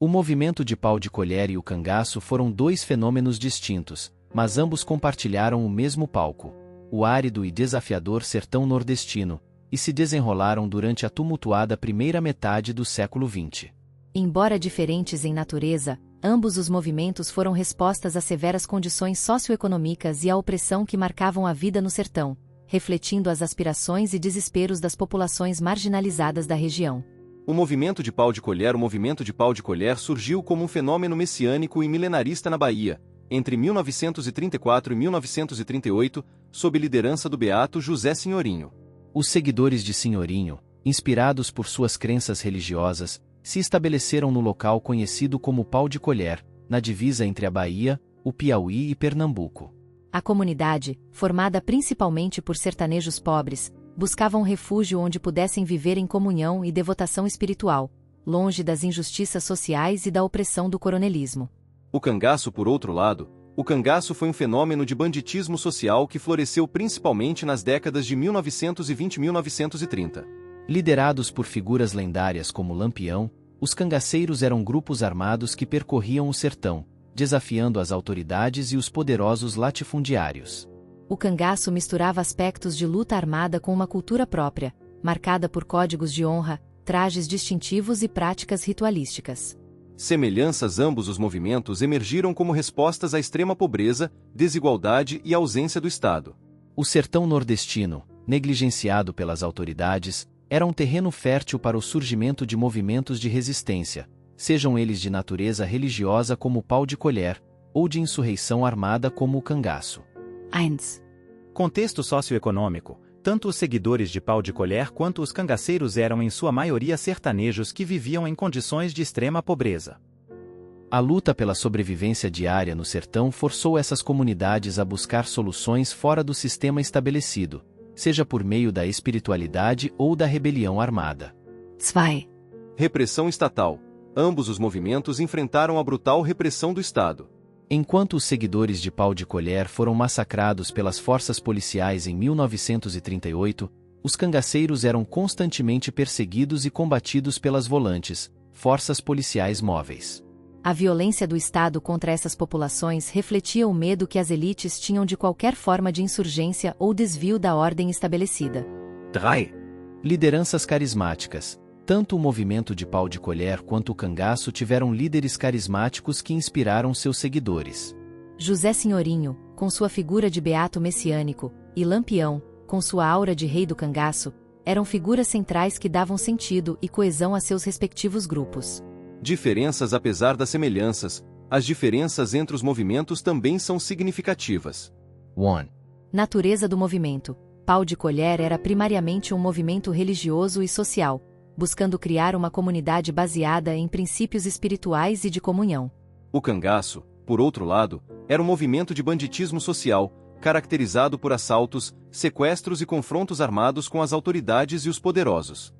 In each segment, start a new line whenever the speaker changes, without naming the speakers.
O movimento de Pau de Colher e o cangaço foram dois fenômenos distintos, mas ambos compartilharam o mesmo palco, o árido e desafiador sertão nordestino, e se desenrolaram durante a tumultuada primeira metade do século XX.
Embora diferentes em natureza, ambos os movimentos foram respostas às severas condições socioeconômicas e à opressão que marcavam a vida no sertão, refletindo as aspirações e desesperos das populações marginalizadas da região.
O movimento de Pau de Colher surgiu como um fenômeno messiânico e milenarista na Bahia, entre 1934 e 1938, sob liderança do beato José Senhorinho.
Os seguidores de Senhorinho, inspirados por suas crenças religiosas, se estabeleceram no local conhecido como Pau de Colher, na divisa entre a Bahia, o Piauí e Pernambuco.
A comunidade, formada principalmente por sertanejos pobres, buscava um refúgio onde pudessem viver em comunhão e devotação espiritual, longe das injustiças sociais e da opressão do coronelismo.
O cangaço, por outro lado, o cangaço foi um fenômeno de banditismo social que floresceu principalmente nas décadas de 1920 e 1930.
Liderados por figuras lendárias como Lampião, os cangaceiros eram grupos armados que percorriam o sertão, desafiando as autoridades e os poderosos latifundiários.
O cangaço misturava aspectos de luta armada com uma cultura própria, marcada por códigos de honra, trajes distintivos e práticas ritualísticas.
Semelhanças ambos os movimentos emergiram como respostas à extrema pobreza, desigualdade e ausência do Estado.
O sertão nordestino, negligenciado pelas autoridades, era um terreno fértil para o surgimento de movimentos de resistência, sejam eles de natureza religiosa como o Pau de Colher, ou de insurreição armada como o cangaço.
1.
Contexto socioeconômico. Tanto os seguidores de Pau de Colher quanto os cangaceiros eram em sua maioria sertanejos que viviam em condições de extrema pobreza.
A luta pela sobrevivência diária no sertão forçou essas comunidades a buscar soluções fora do sistema estabelecido, seja por meio da espiritualidade ou da rebelião armada.
2.
Repressão estatal. Ambos os movimentos enfrentaram a brutal repressão do Estado.
Enquanto os seguidores de Pau de Colher foram massacrados pelas forças policiais em 1938, os cangaceiros eram constantemente perseguidos e combatidos pelas volantes, forças policiais móveis.
A violência do Estado contra essas populações refletia o medo que as elites tinham de qualquer forma de insurgência ou desvio da ordem estabelecida.
3.
Lideranças carismáticas. Tanto o movimento de Pau de Colher quanto o cangaço tiveram líderes carismáticos que inspiraram seus seguidores.
José Senhorinho, com sua figura de beato messiânico, e Lampião, com sua aura de rei do cangaço, eram figuras centrais que davam sentido e coesão a seus respectivos grupos.
Diferenças apesar das semelhanças, as diferenças entre os movimentos também são significativas.
1.
Natureza do movimento. Pau de Colher era primariamente um movimento religioso e social, buscando criar uma comunidade baseada em princípios espirituais e de comunhão.
O cangaço, por outro lado, era um movimento de banditismo social, caracterizado por assaltos, sequestros e confrontos armados com as autoridades e os poderosos.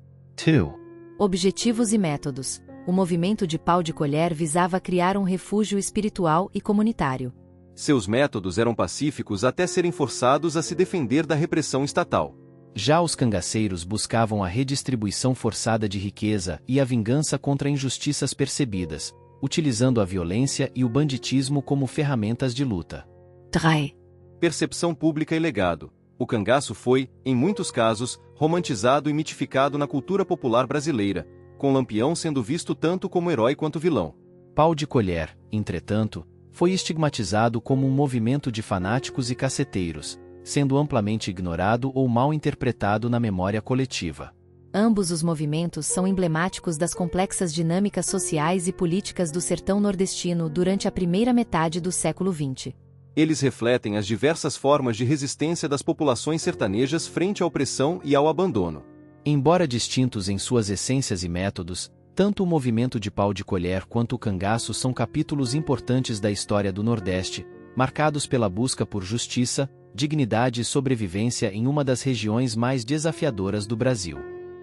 2.
Objetivos e métodos. O movimento de Pau de Colher visava criar um refúgio espiritual e comunitário.
Seus métodos eram pacíficos até serem forçados a se defender da repressão estatal.
Já os cangaceiros buscavam a redistribuição forçada de riqueza e a vingança contra injustiças percebidas, utilizando a violência e o banditismo como ferramentas de luta.
3.
Percepção pública e legado. O cangaço foi, em muitos casos, romantizado e mitificado na cultura popular brasileira, com Lampião sendo visto tanto como herói quanto vilão.
Pau de Colher, entretanto, foi estigmatizado como um movimento de fanáticos e caceteiros, sendo amplamente ignorado ou mal interpretado na memória coletiva.
Ambos os movimentos são emblemáticos das complexas dinâmicas sociais e políticas do sertão nordestino durante a primeira metade do século XX.
Eles refletem as diversas formas de resistência das populações sertanejas frente à opressão e ao abandono.
Embora distintos em suas essências e métodos, tanto o movimento de Pau de Colher quanto o cangaço são capítulos importantes da história do Nordeste, marcados pela busca por justiça, dignidade e sobrevivência em uma das regiões mais desafiadoras do Brasil.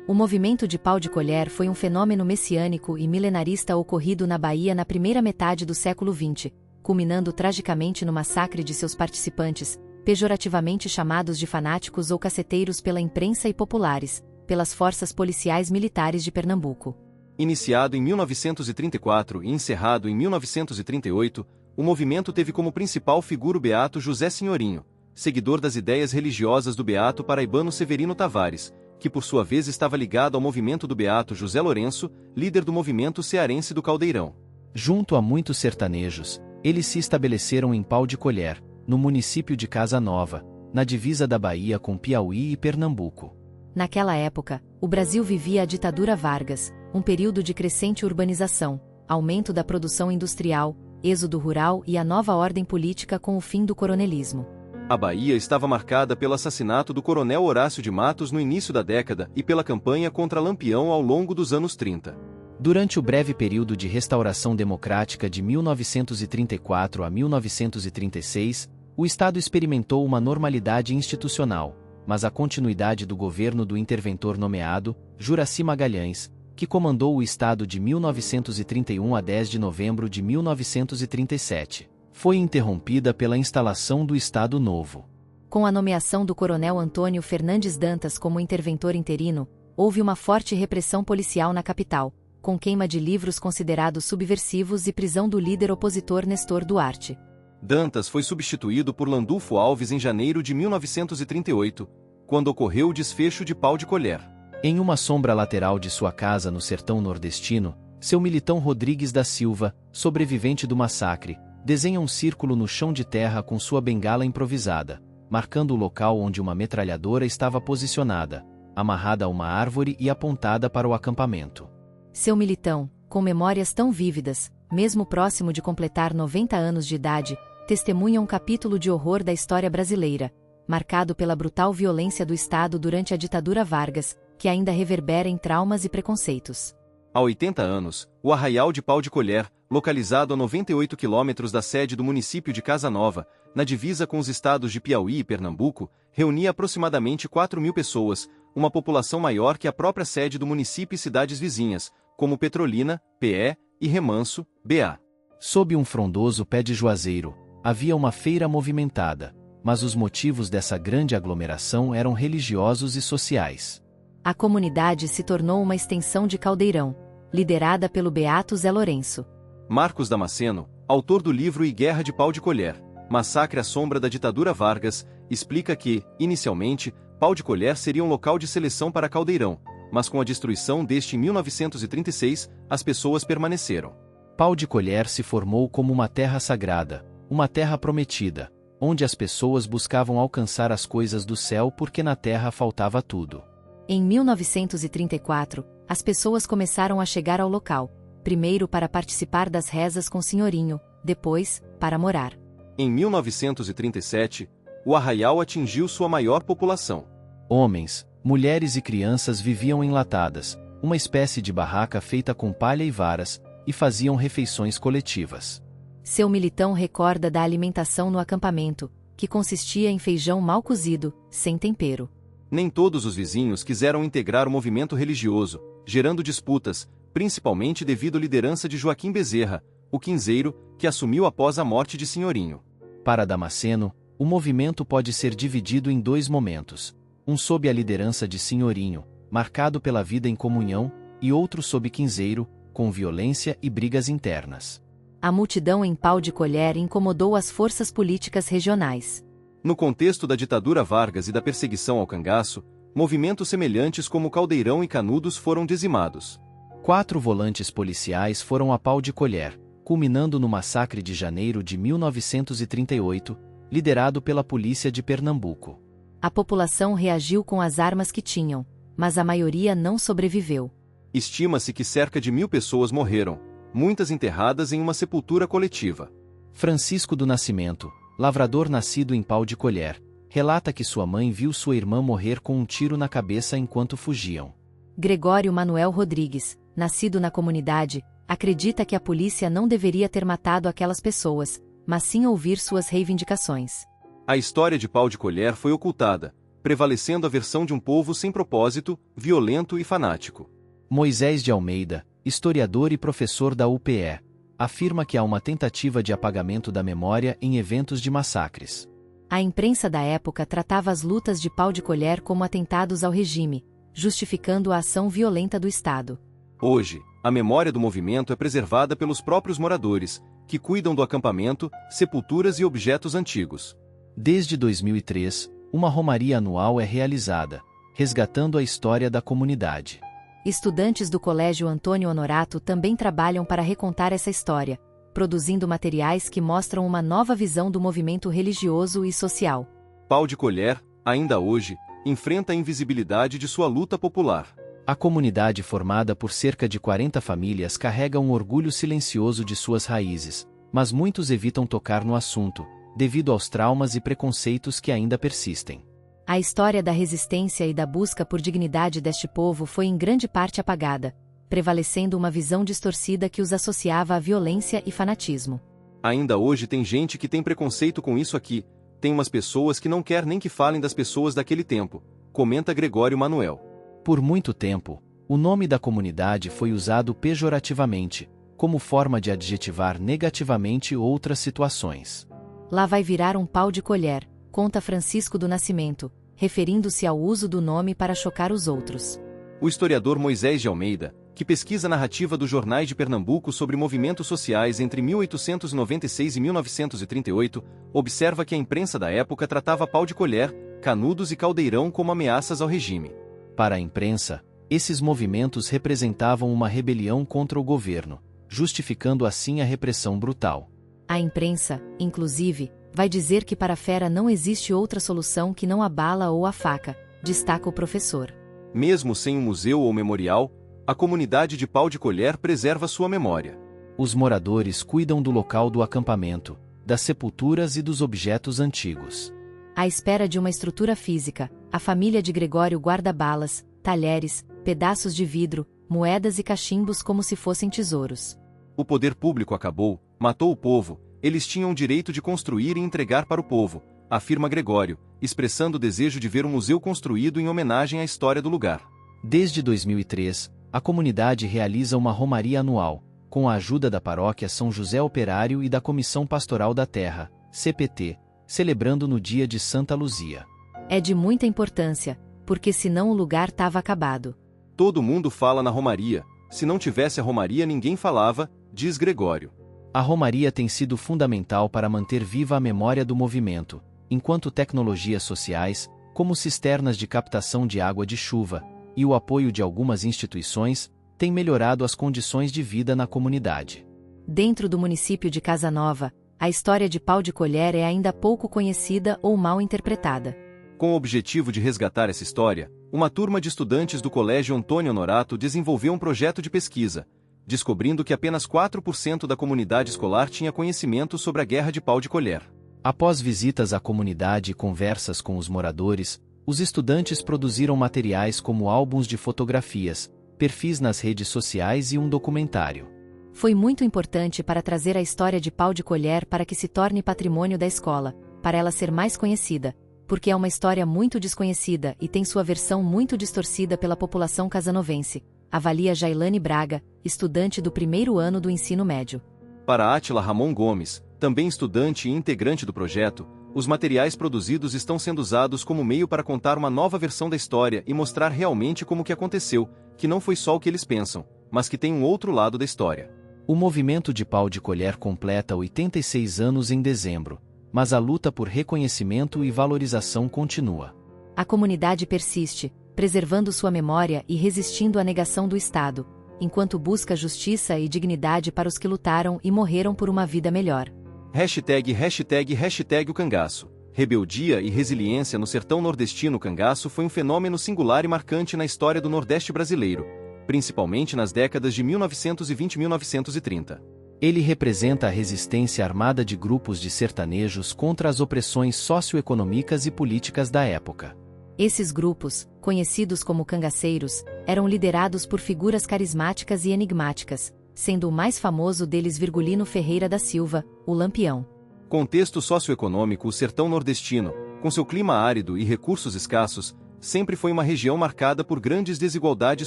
O movimento de Pau de Colher foi um fenômeno messiânico e milenarista ocorrido na Bahia na primeira metade do século XX, culminando tragicamente no massacre de seus participantes, pejorativamente chamados de fanáticos ou caceteiros pela imprensa e populares, pelas forças policiais militares de Pernambuco.
Iniciado em 1934 e encerrado em 1938, o movimento teve como principal figura o beato José Senhorinho, seguidor das ideias religiosas do beato paraibano Severino Tavares, que por sua vez estava ligado ao movimento do beato José Lourenço, líder do movimento cearense do Caldeirão.
Junto a muitos sertanejos, eles se estabeleceram em Pau de Colher, no município de Casa Nova, na divisa da Bahia com Piauí e Pernambuco.
Naquela época, o Brasil vivia a ditadura Vargas, um período de crescente urbanização, aumento da produção industrial, êxodo rural e a nova ordem política com o fim do coronelismo.
A Bahia estava marcada pelo assassinato do coronel Horácio de Matos no início da década e pela campanha contra Lampião ao longo dos anos 30.
Durante o breve período de restauração democrática de 1934 a 1936, o Estado experimentou uma normalidade institucional, mas a continuidade do governo do interventor nomeado, Juracy Magalhães, que comandou o Estado de 1931 a 10 de novembro de 1937, foi interrompida pela instalação do Estado Novo.
Com a nomeação do coronel Antônio Fernandes Dantas como interventor interino, houve uma forte repressão policial na capital, com queima de livros considerados subversivos e prisão do líder opositor Nestor Duarte.
Dantas foi substituído por Landulfo Alves em janeiro de 1938, quando ocorreu o desfecho de Pau de Colher.
Em uma sombra lateral de sua casa no sertão nordestino, seu militão Rodrigues da Silva, sobrevivente do massacre, desenha um círculo no chão de terra com sua bengala improvisada, marcando o local onde uma metralhadora estava posicionada, amarrada a uma árvore e apontada para o acampamento.
Seu militão, com memórias tão vívidas, mesmo próximo de completar 90 anos de idade, testemunha um capítulo de horror da história brasileira, marcado pela brutal violência do Estado durante a ditadura Vargas, que ainda reverbera em traumas e preconceitos.
Há 80 anos, o Arraial de Pau de Colher, localizado a 98 quilômetros da sede do município de Casa Nova, na divisa com os estados de Piauí e Pernambuco, reunia aproximadamente 4.000 pessoas, uma população maior que a própria sede do município e cidades vizinhas, como Petrolina, PE, e Remanso, BA.
Sob um frondoso pé de juazeiro, havia uma feira movimentada, mas os motivos dessa grande aglomeração eram religiosos e sociais.
A comunidade se tornou uma extensão de Caldeirão, liderada pelo beato Zé Lourenço.
Marcos Damasceno, autor do livro E Guerra de Pau de Colher, Massacre à Sombra da Ditadura Vargas, explica que, inicialmente, Pau de Colher seria um local de seleção para Caldeirão, mas com a destruição deste em 1936, as pessoas permaneceram.
Pau de Colher se formou como uma terra sagrada, uma terra prometida, onde as pessoas buscavam alcançar as coisas do céu porque na terra faltava tudo.
Em 1934, as pessoas começaram a chegar ao local, primeiro para participar das rezas com Senhorinho, depois, para morar.
Em 1937, o arraial atingiu sua maior população.
Homens, mulheres e crianças viviam enlatadas, uma espécie de barraca feita com palha e varas, e faziam refeições coletivas.
Seu militão recorda da alimentação no acampamento, que consistia em feijão mal cozido, sem tempero.
Nem todos os vizinhos quiseram integrar o movimento religioso, gerando disputas, principalmente devido à liderança de Joaquim Bezerra, o quinzeiro, que assumiu após a morte de Senhorinho.
Para Damasceno, o movimento pode ser dividido em dois momentos, um sob a liderança de Senhorinho, marcado pela vida em comunhão, e outro sob quinzeiro, com violência e brigas internas.
A multidão em Pau de Colher incomodou as forças políticas regionais.
No contexto da ditadura Vargas e da perseguição ao cangaço, movimentos semelhantes como Caldeirão e Canudos foram dizimados.
4 volantes policiais foram a Pau de Colher, culminando no massacre de janeiro de 1938, liderado pela polícia de Pernambuco.
A população reagiu com as armas que tinham, mas a maioria não sobreviveu.
Estima-se que cerca de 1.000 pessoas morreram, muitas enterradas em uma sepultura coletiva.
Francisco do Nascimento, lavrador nascido em Pau de Colher, relata que sua mãe viu sua irmã morrer com um tiro na cabeça enquanto fugiam.
Gregório Manuel Rodrigues, nascido na comunidade, acredita que a polícia não deveria ter matado aquelas pessoas, mas sim ouvir suas reivindicações.
A história de Pau de Colher foi ocultada, prevalecendo a versão de um povo sem propósito, violento e fanático.
Moisés de Almeida, historiador e professor da UPE, afirma que há uma tentativa de apagamento da memória em eventos de massacres.
A imprensa da época tratava as lutas de Pau de Colher como atentados ao regime, justificando a ação violenta do Estado.
Hoje, A memória do movimento é preservada pelos próprios moradores, que cuidam do acampamento, sepulturas e objetos antigos.
Desde 2003, uma romaria anual é realizada, resgatando a história da comunidade.
Estudantes do Colégio Antônio Honorato também trabalham para recontar essa história, produzindo materiais que mostram uma nova visão do movimento religioso e social.
Pau de Colher, ainda hoje, enfrenta a invisibilidade de sua luta popular.
A comunidade formada por cerca de 40 famílias carrega um orgulho silencioso de suas raízes, mas muitos evitam tocar no assunto, devido aos traumas e preconceitos que ainda persistem.
A história da resistência e da busca por dignidade deste povo foi em grande parte apagada, prevalecendo uma visão distorcida que os associava à violência e fanatismo.
Ainda hoje tem gente que tem preconceito com isso aqui, tem umas pessoas que não quer nem que falem das pessoas daquele tempo, comenta Gregório Manuel.
Por muito tempo, o nome da comunidade foi usado pejorativamente, como forma de adjetivar negativamente outras situações.
Lá vai virar um pau de colher, conta Francisco do Nascimento, referindo-se ao uso do nome para chocar os outros.
O historiador Moisés de Almeida, que pesquisa a narrativa dos jornais de Pernambuco sobre movimentos sociais entre 1896 e 1938, observa que a imprensa da época tratava Pau de Colher, Canudos e Caldeirão como ameaças ao regime.
Para a imprensa, esses movimentos representavam uma rebelião contra o governo, justificando assim a repressão brutal.
A imprensa, inclusive, vai dizer que para a fera não existe outra solução que não a bala ou a faca, destaca o professor.
Mesmo sem um museu ou memorial, a comunidade de Pau de Colher preserva sua memória.
Os moradores cuidam do local do acampamento, das sepulturas e dos objetos antigos.
À espera de uma estrutura física, a família de Gregório guarda balas, talheres, pedaços de vidro, moedas e cachimbos como se fossem tesouros.
O poder público acabou, matou o povo, eles tinham o direito de construir e entregar para o povo, afirma Gregório, expressando o desejo de ver um museu construído em homenagem à história do lugar.
Desde 2003, a comunidade realiza uma romaria anual, com a ajuda da Paróquia São José Operário e da Comissão Pastoral da Terra, CPT, celebrando no dia de Santa Luzia.
É de muita importância, porque senão o lugar estava acabado.
Todo mundo fala na romaria, se não tivesse a romaria ninguém falava, diz Gregório.
A romaria tem sido fundamental para manter viva a memória do movimento, enquanto tecnologias sociais, como cisternas de captação de água de chuva, e o apoio de algumas instituições, têm melhorado as condições de vida na comunidade.
Dentro do município de Casa Nova, a história de Pau de Colher é ainda pouco conhecida ou mal interpretada.
Com o objetivo de resgatar essa história, uma turma de estudantes do Colégio Antônio Honorato desenvolveu um projeto de pesquisa, descobrindo que apenas 4% da comunidade escolar tinha conhecimento sobre a Guerra de Pau de Colher.
Após visitas à comunidade e conversas com os moradores, os estudantes produziram materiais como álbuns de fotografias, perfis nas redes sociais e um documentário.
Foi muito importante para trazer a história de Pau de Colher para que se torne patrimônio da escola, para ela ser mais conhecida, porque é uma história muito desconhecida e tem sua versão muito distorcida pela população casanovense, avalia Jailane Braga, estudante do primeiro ano do ensino médio.
Para Átila Ramon Gomes, também estudante e integrante do projeto, os materiais produzidos estão sendo usados como meio para contar uma nova versão da história e mostrar realmente como que aconteceu, que não foi só o que eles pensam, mas que tem um outro lado da história.
O movimento de Pau de Colher completa 86 anos em dezembro, mas a luta por reconhecimento e valorização continua.
A comunidade persiste, preservando sua memória e resistindo à negação do Estado, enquanto busca justiça e dignidade para os que lutaram e morreram por uma vida melhor.
#hashtag o cangaço. Rebeldia e resiliência no sertão nordestino. O cangaço foi um fenômeno singular e marcante na história do Nordeste brasileiro, principalmente nas décadas de 1920 e 1930.
Ele representa a resistência armada de grupos de sertanejos contra as opressões socioeconômicas e políticas da época.
Esses grupos, conhecidos como cangaceiros, eram liderados por figuras carismáticas e enigmáticas, sendo o mais famoso deles Virgulino Ferreira da Silva, o Lampião.
Contexto socioeconômico. O sertão nordestino, com seu clima árido e recursos escassos, sempre foi uma região marcada por grandes desigualdades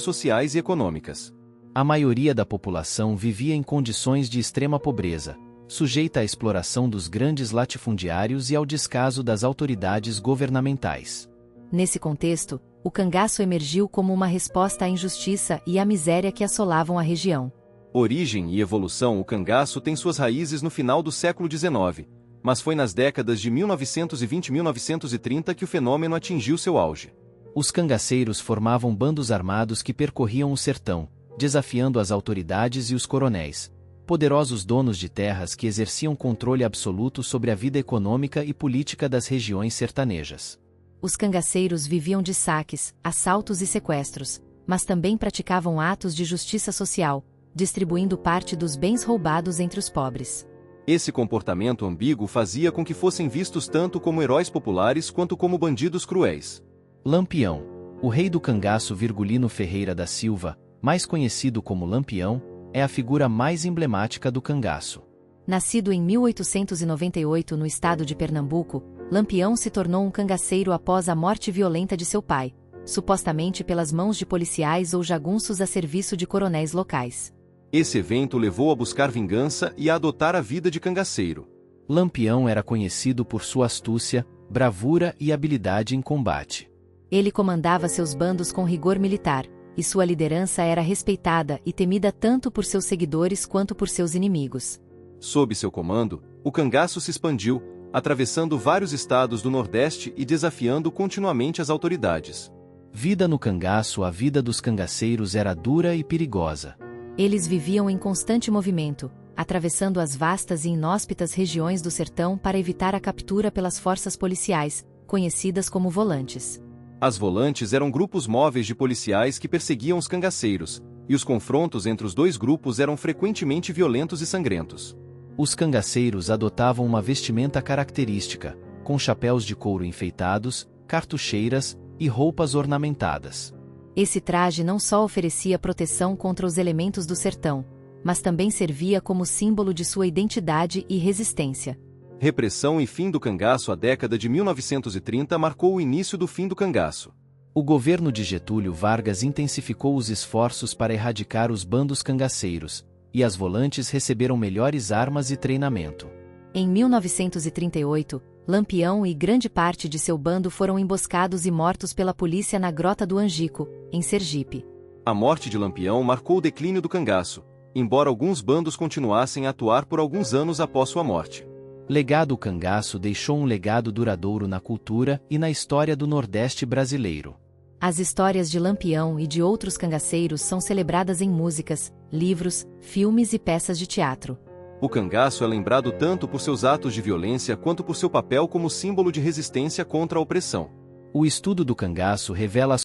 sociais e econômicas.
A maioria da população vivia em condições de extrema pobreza, sujeita à exploração dos grandes latifundiários e ao descaso das autoridades governamentais.
Nesse contexto, O cangaço emergiu como uma resposta à injustiça e à miséria que assolavam a região.
Origem e evolução. O cangaço tem suas raízes no final do século XIX, mas foi nas décadas de 1920 e 1930 que o fenômeno atingiu seu auge.
Os cangaceiros formavam bandos armados que percorriam o sertão, desafiando as autoridades e os coronéis, poderosos donos de terras que exerciam controle absoluto sobre a vida econômica e política das regiões sertanejas.
Os cangaceiros viviam de saques, assaltos e sequestros, mas também praticavam atos de justiça social, distribuindo parte dos bens roubados entre os pobres.
Esse comportamento ambíguo fazia com que fossem vistos tanto como heróis populares quanto como bandidos cruéis.
Lampião, o rei do cangaço Virgulino Ferreira da Silva, mais conhecido como Lampião, é a figura mais emblemática do cangaço.
Nascido em 1898 no estado de Pernambuco, Lampião se tornou um cangaceiro após a morte violenta de seu pai, supostamente pelas mãos de policiais ou jagunços a serviço de coronéis locais.
Esse evento levou a buscar vingança e a adotar a vida de cangaceiro.
Lampião era conhecido por sua astúcia, bravura e habilidade em combate.
Ele comandava seus bandos com rigor militar, e sua liderança era respeitada e temida tanto por seus seguidores quanto por seus inimigos.
Sob seu comando, o cangaço se expandiu, atravessando vários estados do Nordeste e desafiando continuamente as autoridades.
Vida no cangaço. A vida dos cangaceiros era dura e perigosa.
Eles viviam em constante movimento, atravessando as vastas e inóspitas regiões do sertão para evitar a captura pelas forças policiais, conhecidas como volantes.
As volantes eram grupos móveis de policiais que perseguiam os cangaceiros, e os confrontos entre os dois grupos eram frequentemente violentos e sangrentos.
Os cangaceiros adotavam uma vestimenta característica, com chapéus de couro enfeitados, cartucheiras e roupas ornamentadas.
Esse traje não só oferecia proteção contra os elementos do sertão, mas também servia como símbolo de sua identidade e resistência.
Repressão e fim do cangaço. A década de 1930 marcou o início do fim do cangaço.
O governo de Getúlio Vargas intensificou os esforços para erradicar os bandos cangaceiros, e as volantes receberam melhores armas e treinamento.
Em 1938, Lampião e grande parte de seu bando foram emboscados e mortos pela polícia na Grota do Angico, em Sergipe.
A morte de Lampião marcou o declínio do cangaço, embora alguns bandos continuassem a atuar por alguns anos após sua morte.
Legado. O cangaço deixou um legado duradouro na cultura e na história do Nordeste brasileiro.
As histórias de Lampião e de outros cangaceiros são celebradas em músicas, livros, filmes e peças de teatro.
O cangaço é lembrado tanto por seus atos de violência quanto por seu papel como símbolo de resistência contra a opressão.
O estudo do cangaço revela as